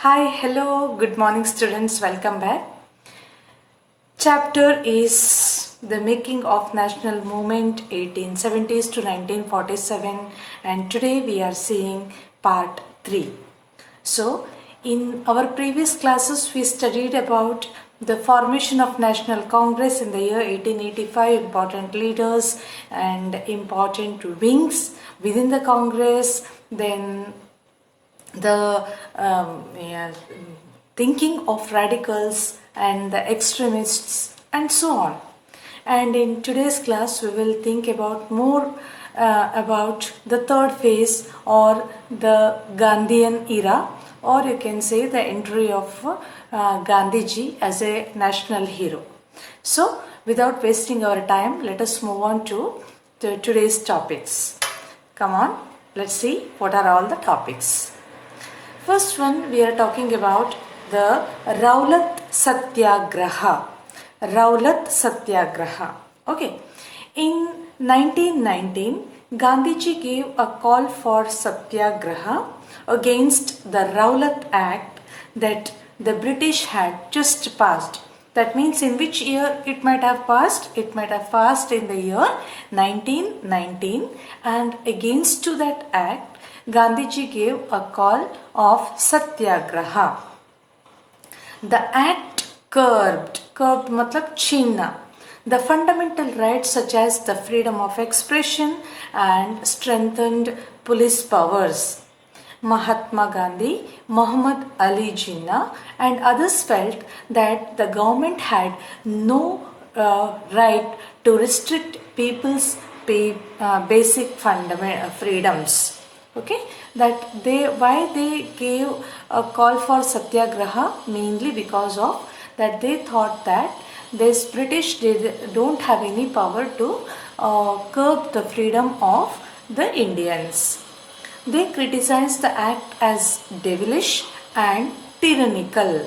Hi, hello, good morning students, welcome back. Chapter is the making of national movement 1870s to 1947 and today we are seeing part 3. So, in our previous classes we studied about the formation of National Congress in the year 1885, important leaders and important wings within the Congress, then the thinking of radicals and the extremists and so on. And in today's class we will think about more about the third phase or the Gandhian era, or you can say the entry of Gandhiji as a national hero. So without wasting our time, let us move on to today's topics. Come on, let's see what are all the topics. First one, we are talking about the Rowlatt Satyagraha. Rowlatt Satyagraha. Okay. In 1919, Gandhiji gave a call for Satyagraha against the Rowlatt Act that the British had just passed. That means in which year it might have passed? It might have passed in the year 1919, and against to that act, Gandhiji gave a call of Satyagraha. The act curbed matlab chhina, the fundamental rights such as the freedom of expression and strengthened police powers. Mahatma Gandhi, Muhammad Ali Jinnah and others felt that the government had no right to restrict people's basic fundamental freedoms. Okay, that why they gave a call for Satyagraha, mainly because of that they thought that this British don't have any power to curb the freedom of the Indians. They criticized the act as devilish and tyrannical.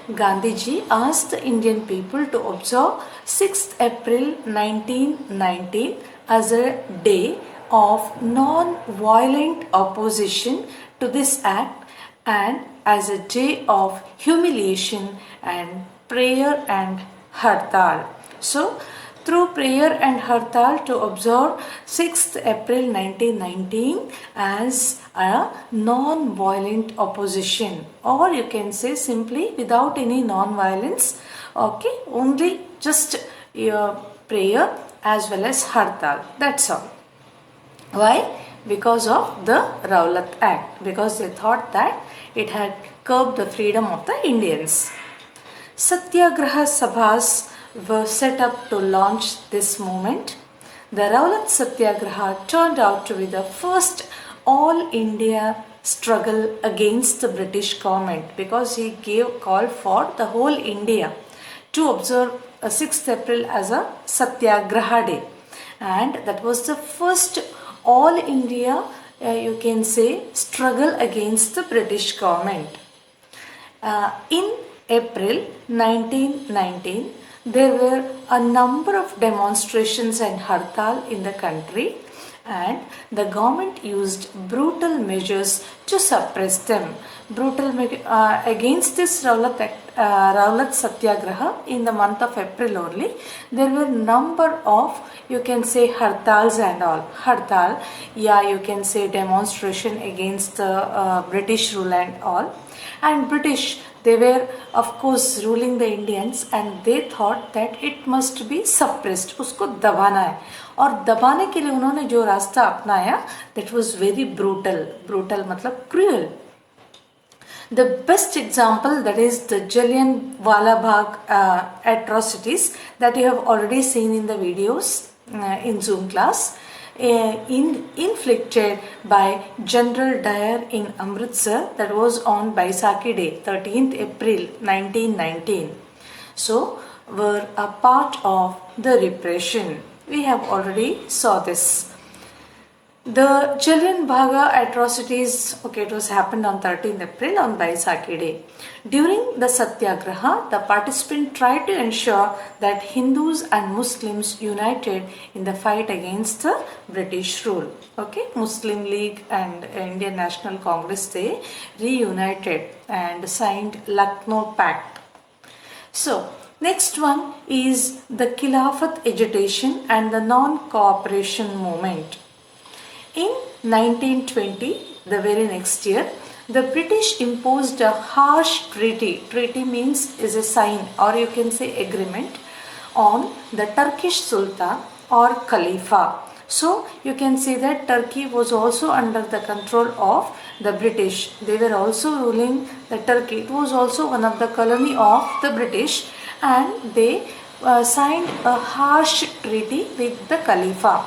Gandhiji asked the Indian people to observe 6th April 1919 as a day of non-violent opposition to this act and as a day of humiliation and prayer and hartal. So, through prayer and hartal to observe 6th April 1919 as a non-violent opposition, or you can say simply without any non-violence, okay, only just prayer as well as hartal, that's all. Why? Because of the Rowlatt Act, because they thought that it had curbed the freedom of the Indians. Satyagraha Sabhas were set up to launch this movement. The Rowlatt Satyagraha turned out to be the first all India struggle against the British government, because he gave call for the whole India to observe 6th April as a Satyagraha day, and that was the first all India you can say struggle against the British government. In April 1919, there were a number of demonstrations and hartal in the country, and the government used brutal measures to suppress them. Against this Rowlatt Satyagraha in the month of April only, there were number of, you can say, hartals and all. Hartal, yeah, you can say demonstration against the British rule and all. And British, they were of course ruling the Indians, and they thought that it must be suppressed, उसको दबाना है, और दबाने के लिए उन्होंने जो रास्ता अपनाया, that was very brutal. Brutal मतलब cruel. The best example, that is the Jallianwala Bagh atrocities that you have already seen in the videos in Zoom class, inflicted by General Dyer in Amritsar, that was on Baisakhi Day, 13th April 1919. So, were a part of the repression. We have already saw this. The Jallian Bagha atrocities, okay, it was happened on 13th April on Baisakhi Day. During the Satyagraha, the participant tried to ensure that Hindus and Muslims united in the fight against the British rule. Okay, Muslim League and Indian National Congress, they reunited and signed Lucknow Pact. So, next one is the Khilafat agitation and the non-cooperation movement. In 1920, the very next year, the British imposed a harsh treaty. Treaty means is a sign or you can say agreement on the Turkish Sultan or Khalifa. So you can say that Turkey was also under the control of the British. They were also ruling the Turkey. It was also one of the colony of the British, and they signed a harsh treaty with the Khalifa.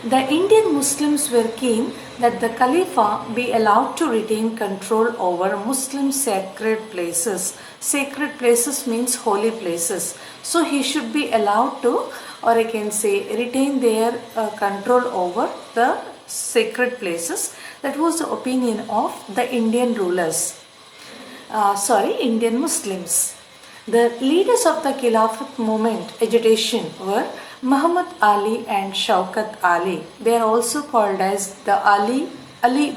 The Indian Muslims were keen that the Khalifa be allowed to retain control over Muslim sacred places. Sacred places means holy places. So he should be allowed to, or I can say, retain their control over the sacred places. That was the opinion of the Indian rulers. Indian Muslims. The leaders of the Khilafat movement agitation were Muhammad Ali and Shaukat Ali. They are also called as the Ali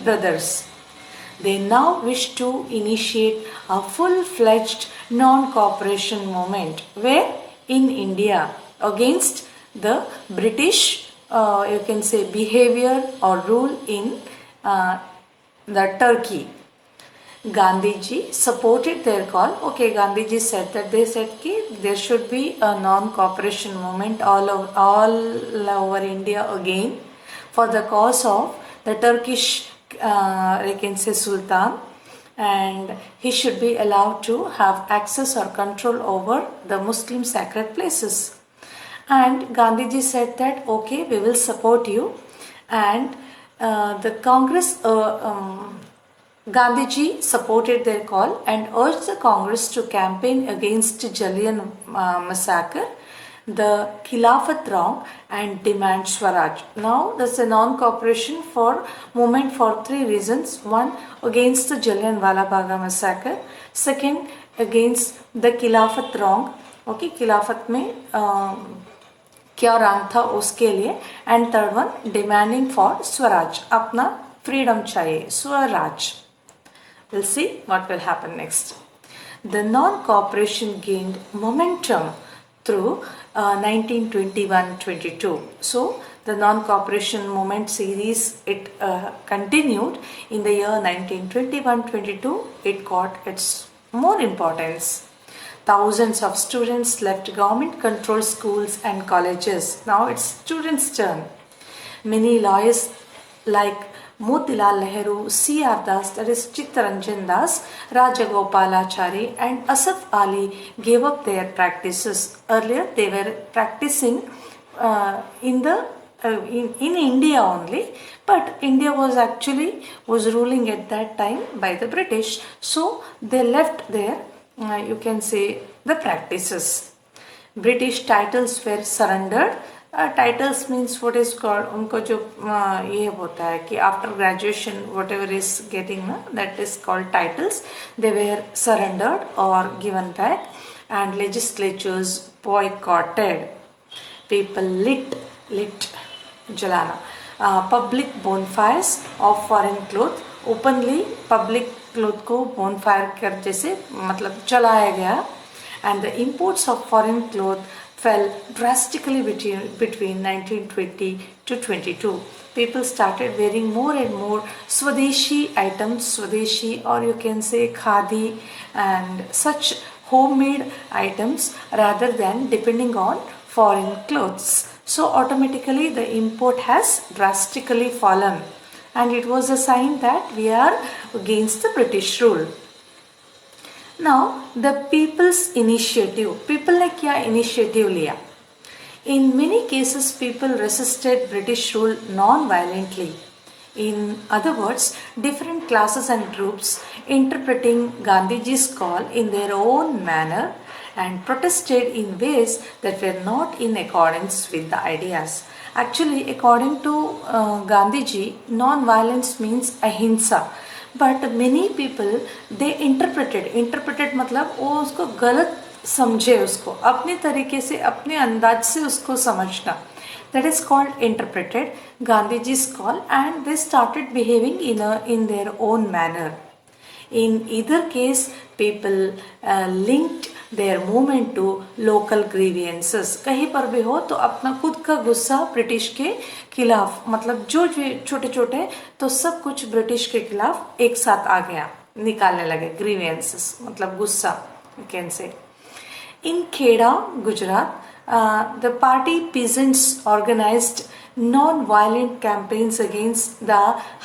brothers. They now wish to initiate a full-fledged non-cooperation movement where in India against the British you can say behavior or rule in the Turkey. Gandhiji supported their call. Okay, Gandhiji said that there should be a non-cooperation movement all over India again for the cause of the Turkish I can say Sultan, and he should be allowed to have access or control over the Muslim sacred places. And Gandhiji said that okay, we will support you, and the Congress Gandhiji supported their call and urged the Congress to campaign against Jallian massacre, the Khilafat wrong, and demand Swaraj. Now, there's a non-cooperation for movement for three reasons. One, against the Jallianwala Bagha massacre. Second, against the Khilafat wrong. Okay, Khilafat में क्या रंग था उसके लिए. And third one, demanding for Swaraj. अपना freedom चाहिए, Swaraj. We'll see what will happen next. The non-cooperation gained momentum through 1921-22. So the non-cooperation movement series, it continued in the year 1921-22. It got its more importance. Thousands of students left government-controlled schools and colleges. Now it's students' turn. Many lawyers like Motilal Nehru, C.R. Das, that is Chittaranjan Das, Rajagopalachari and Asaf Ali gave up their practices. Earlier they were practicing in India only, but India was ruling at that time by the British. So they left their you can say the practices. British titles were surrendered. Titles means what is called उनको जो ये होता है कि after graduation whatever is getting that is called titles. They were surrendered or given back, and legislatures boycotted. People lit jalana. Public bonfires of foreign cloth. Openly public cloth को bonfire कर जैसे मतलब जलाया गया, and the imports of foreign cloth fell drastically between 1920 to 22. People started wearing more and more Swadeshi items, Swadeshi or you can say Khadi and such homemade items rather than depending on foreign clothes. So automatically the import has drastically fallen, and it was a sign that we are against the British rule. Now, the people's initiative. People ने क्या initiative लिया? In many cases, people resisted British rule non-violently. In other words, different classes and groups interpreting Gandhiji's call in their own manner and protested in ways that were not in accordance with the ideas. Actually, according to Gandhiji, non-violence means ahimsa. But many people they interpreted मतलब वो उसको गलत समझे, उसको अपने तरीके से अपने अंदाज से उसको समझना, that is called interpreted Gandhiji's call, and they started behaving in their own manner. In either case, people linked their movement to local grievances. कहीं पर भी हो तो अपना खुद का गुस्सा ब्रिटिश के खिलाफ, मतलब जो छोटे छोटे तो सब कुछ ब्रिटिश के खिलाफ एक साथ आ गया, निकालने लगे. ग्रीवेंसेस मतलब गुस्सा, you can say. In Kheda, Gujarat, the party peasants organized non-violent campaigns against the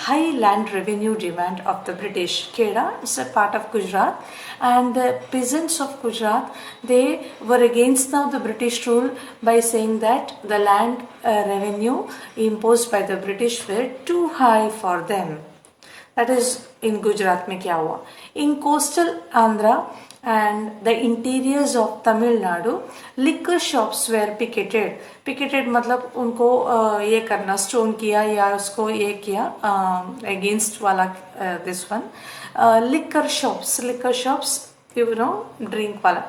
high land revenue demand of the British. Kheda is a part of Gujarat, and the peasants of Gujarat, they were against now the British rule by saying that the land revenue imposed by the British were too high for them. That is in Gujarat में क्या हुआ. In coastal Andhra and the interiors of Tamil Nadu, liquor shops were picketed. Picketed मतलब उनको ये करना, stone किया या उसको ये किया against वाला this one. Liquor shops, you know, drink वाला.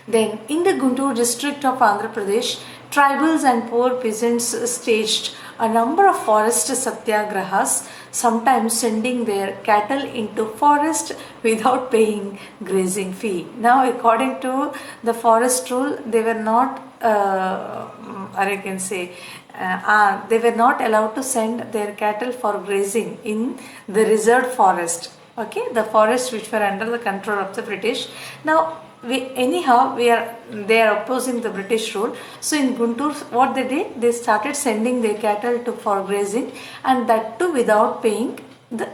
Then in the Guntur district of Andhra Pradesh, tribals and poor peasants staged a number of forest satyagrahas, sometimes sending their cattle into forest without paying grazing fee. Now, according to the forest rule, they were not, I can say, they were not allowed to send their cattle for grazing in the reserved forest. Okay, the forests which were under the control of the British. Now, they are opposing the British rule. So in Guntur, what they did, they started sending their cattle for grazing, and that too without paying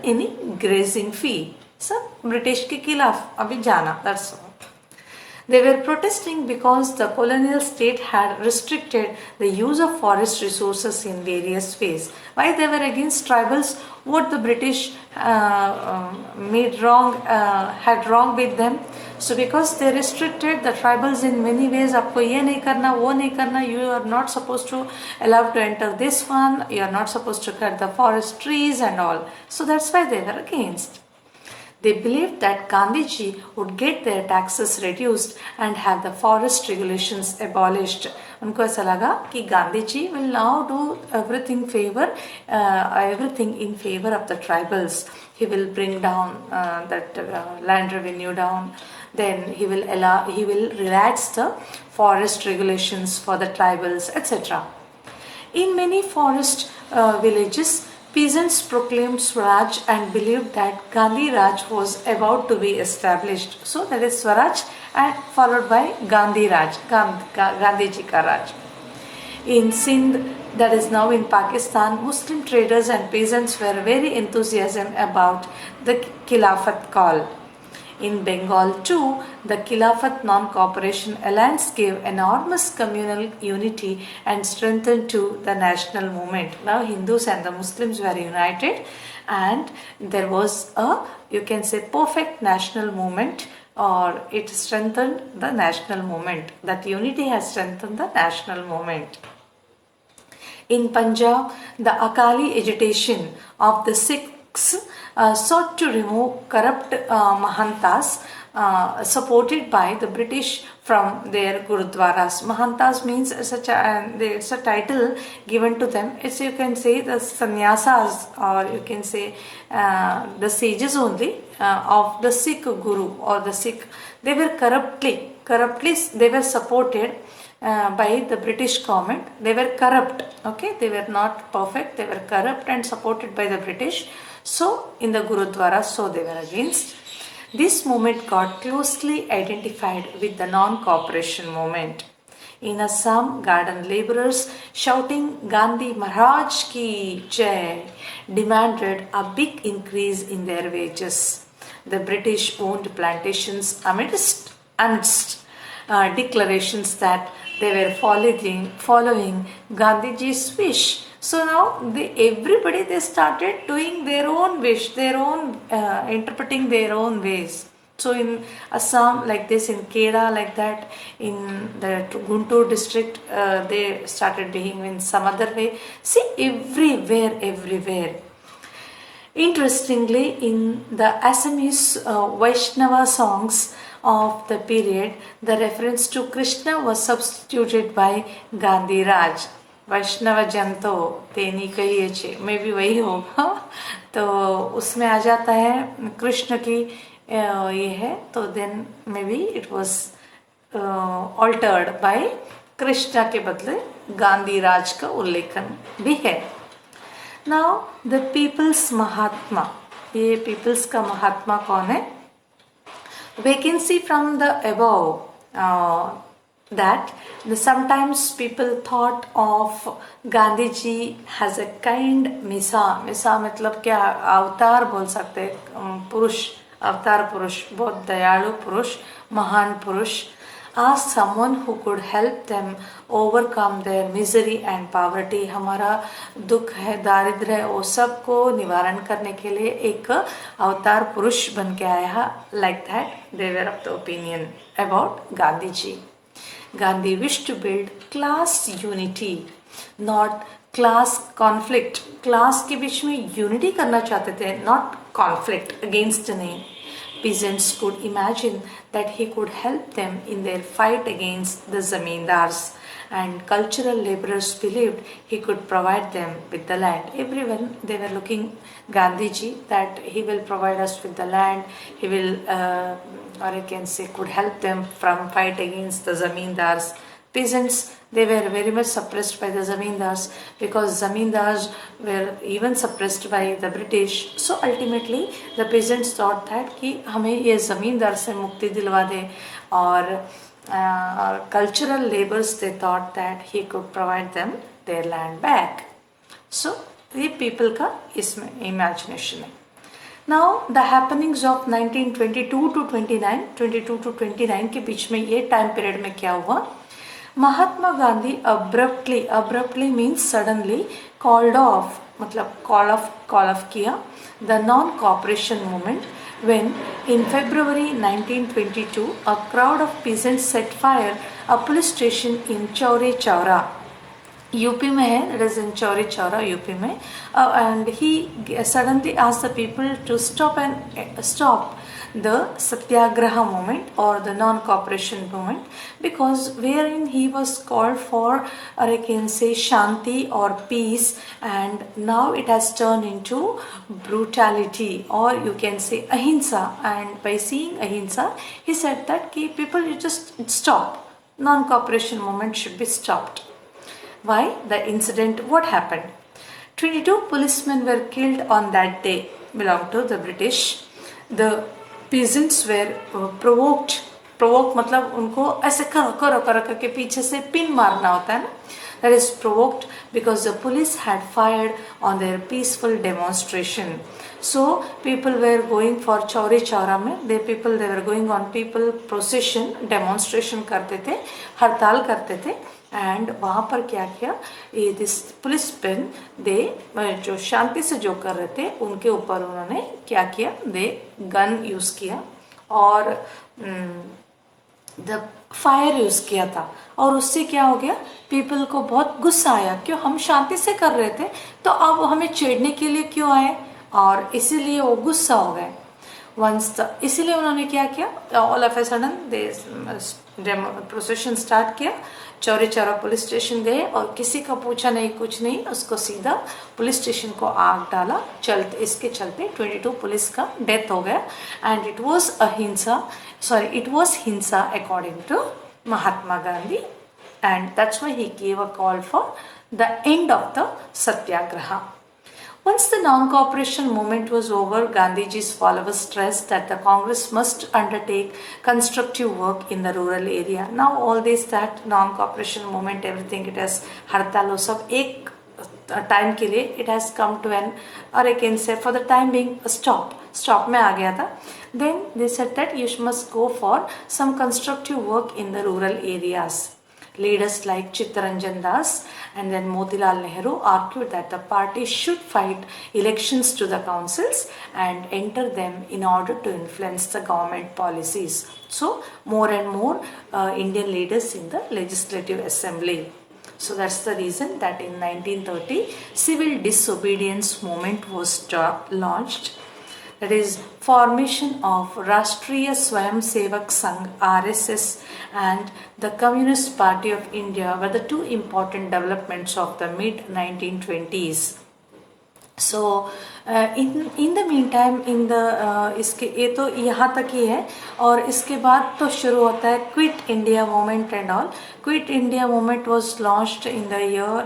any grazing fee. So British के खिलाफ अभी जाना, that's all. They were protesting because the colonial state had restricted the use of forest resources in various ways. Why they were against tribals? What the British made wrong, had wrong with them. So because they restricted the tribals in many ways, आपको ये नहीं करना, वो नहीं करना, you are not supposed to allow to enter this one, you are not supposed to cut the forest trees and all. So that's why they were against. They believed that Gandhiji would get their taxes reduced and have the forest regulations abolished. उनको ऐसा लगा कि Gandhiji will now do everything in favor of the tribals. He will bring down that land revenue down. Then he will relax the forest regulations for the tribals, etc. In many forest villages, peasants proclaimed Swaraj and believed that Gandhi Raj was about to be established. So that is Swaraj and followed by Gandhi Raj, Gandhiji ka Raj. In Sindh, that is now in Pakistan, Muslim traders and peasants were very enthusiastic about the Khilafat call. In Bengal too, the Khilafat Non-Cooperation Alliance gave enormous communal unity and strengthened to the national movement. Now Hindus and the Muslims were united, and there was a, you can say, perfect national movement, or it strengthened the national movement. That unity has strengthened the national movement. In Punjab, the Akali agitation of the Sikhs sought to remove corrupt Mahantas supported by the British from their Gurudwaras. Mahantas means it's a title given to them. It's, you can say, the sannyasas, or you can say the sages only of the Sikh Guru or the Sikh. They were corruptly they were supported by the British government. They were corrupt, okay, they were not perfect, they were corrupt and supported by the British. So in the Gurudwara, so they were against. This movement got closely identified with the non-cooperation movement. In Assam, garden laborers shouting Gandhi Maharaj ki Jai demanded a big increase in their wages. The British owned plantations amidst declarations that they were following Gandhiji's wish. So now everybody started doing their own wish, their own interpreting their own ways. So in Assam like this, in Kerala like that, in the Guntur district they started behaving in some other way. See, everywhere. Interestingly, in the Assamese Vaishnava songs of the period, the reference to Krishna was substituted by Gandhi Raj. वैष्णव जन तो तेनी कहिए छे, मे भी वही होगा। तो उसमें आ जाता है कृष्ण की ये है, तो then maybe it was altered by Krishna के बदले गांधी राज का उल्लेखन भी है। नाउ द पीपल्स महात्मा, ये पीपल्स का महात्मा कौन है? Vacancy from the above that sometimes people thought of Gandhiji as a kind misa मतलब क्या, अवतार बोल सकते हैं, पुरुष, अवतार पुरुष, बहुत दयालु पुरुष, महान पुरुष, as someone who could help them overcome their misery and poverty। हमारा दुख है, दारिद्र्य है, वो सबको निवारण करने के लिए एक अवतार पुरुष बन के आया। like that they were of the opinion about Gandhi ji। Gandhi wished to build class unity, not class conflict। Class के बीच में यूनिटी करना चाहते थे, not conflict against any। Peasants could imagine that he could help them in their fight against the zamindars, and cultural laborers believed he could provide them with the land। Everyone, they were looking Gandhiji that he will provide us with the land, he will or I can say could help them from fight against the zamindars। Peasants, they were very much suppressed by the zamindars, because zamindars were even suppressed by the British। So ultimately the peasants thought that कि हमें ये zamindar से मुक्ति दिलवा दे, और cultural laborers, they thought that he could provide them their land back। So ये people का इसमें imagination है। Now the happenings of 1922 to 29, 22 to 29 के बीच में ये time period में क्या हुआ? Mahatma Gandhi abruptly means suddenly called off, मतलब call off किया the non-cooperation movement, when in February 1922 a crowd of peasants set fire a police station in Chauri Chaura, UP में है, it is in Chauri Chaura, UP में, and he suddenly asked the people to stop the satyagraha movement or the non-cooperation movement, because wherein he was called for, or I can say, shanti or peace, and now it has turned into brutality, or you can say ahimsa, and by seeing ahimsa he said that people, you just stop, non-cooperation movement should be stopped। Why? The incident, what happened? 22 policemen were killed on that day, belonged to the British। The peasants were provoked मतलब उनको ऐसे करो करके पीछे से pin मारना होता है ना, that is provoked because the police had fired on their peaceful demonstration। So people were going for Chauri Chaura में, they were going on people procession, demonstration करते थे, हड़ताल करते थे, एंड वहाँ पर क्या किया, ये दिस पुलिस पेन दे जो शांति से जो कर रहे थे उनके ऊपर उन्होंने क्या किया, दे गन यूज किया और द फायर यूज किया था, और उससे क्या हो गया, पीपल को बहुत गुस्सा आया, क्यों हम शांति से कर रहे थे तो अब हमें छेड़ने के लिए क्यों आए, और इसीलिए वो गुस्सा हो गए। इसीलिए उन्होंने क्या किया, all of a sudden they procession start किया, चौरी चौरा पुलिस स्टेशन गए और किसी का पूछा नहीं कुछ नहीं, उसको सीधा पुलिस स्टेशन को आग डाला। इसके चलते 22 पुलिस का डेथ हो गया, एंड इट वाज हिंसा according to Mahatma Gandhi, and that's why he give a call for the end of the satyagraha. Once the non-cooperation movement was over, Gandhiji's followers stressed that the Congress must undertake constructive work in the rural area। Now all this that non-cooperation movement, everything, it has हड़ताल सब एक time के लिए it has come to an, or I can say for the time being, stop में आ गया था। Then they said that you must go for some constructive work in the rural areas। Leaders like Chittaranjan Das and then Motilal Nehru argued that the party should fight elections to the councils and enter them in order to influence the government policies. So more and more Indian leaders in the Legislative Assembly. So that's the reason that in 1930 civil disobedience movement was launched. That is formation of Rashtriya Swayamsevak Sangh RSS and the Communist Party of India were the two important developments of the mid 1920s. So in the meantime in the इसके ये तो यहाँ तक ही है और इसके बाद तो शुरू होता है quit India movement and all. Quit India movement was launched in the year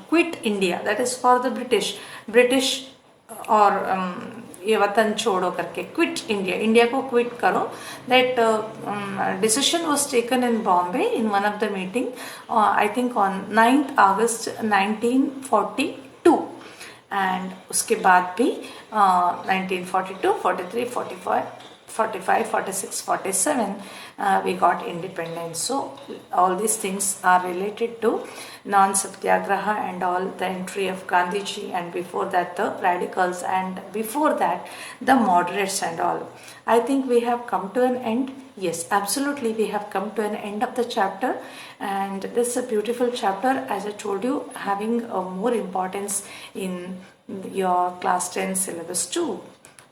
quit India that is for the British और ये वतन छोड़ो करके क्विट इंडिया, इंडिया को क्विट करो. That decision was taken in Bombay in one of the meeting I think on 9th August 1942 and उसके बाद भी 1942, 43, 45, 46, 47 we got independence. So all these things are related to non-satyagraha and all the entry of Gandhiji, and before that the radicals, and before that the moderates and all. I think we have come to an end. Yes, absolutely, we have come to an end of the chapter, and this is a beautiful chapter, as I told you, having more importance in your class 10 syllabus too.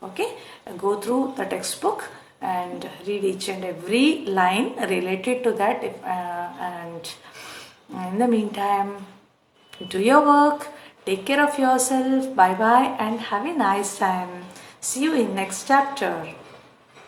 Okay, go through the textbook and read each and every line related to that. And in the meantime, do your work, take care of yourself. Bye bye and have a nice time. See you in next chapter.